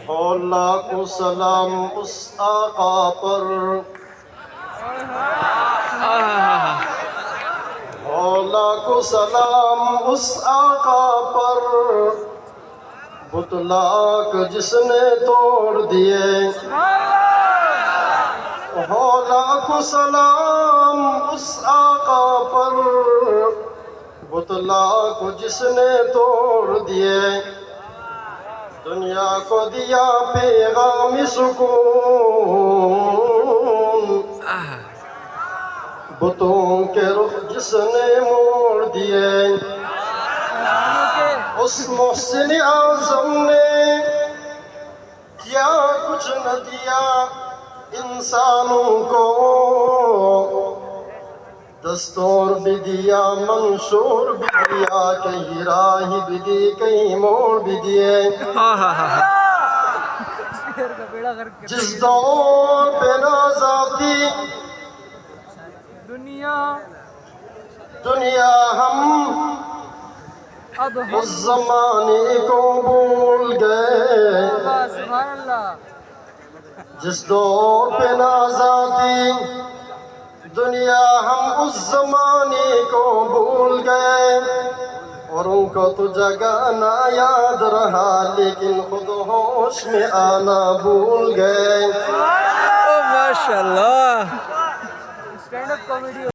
ہو لاکھوں سلام اس آقا پر، ہو لاکھوں سلام اس آقا پر، بت لاکھ جس نے توڑ دیے۔ ہو لاکھوں سلام اس آقا پر، بت لاکھ جس نے توڑ دیے۔ دنیا کو دیا پیغام سکون، بتوں کے رخ جس نے موڑ دیے۔ اس محسن اعظم نے کیا کچھ نہ دیا انسانوں کو، دستور بھی دیا منشور بھی دیا، کہیں راہ بھی دی کہیں موڑ بھی دیے۔ جس دور پہ نازاتی دنیا ہم اس زمانے کو بھول گئے۔ جس دور پہ نازاتی دنیا ہم اس زمانے کو بھول گئے، اور ان کو تو جگانا یاد رہا لیکن خود ہوش میں آنا بھول گئے۔ ماشاءاللہ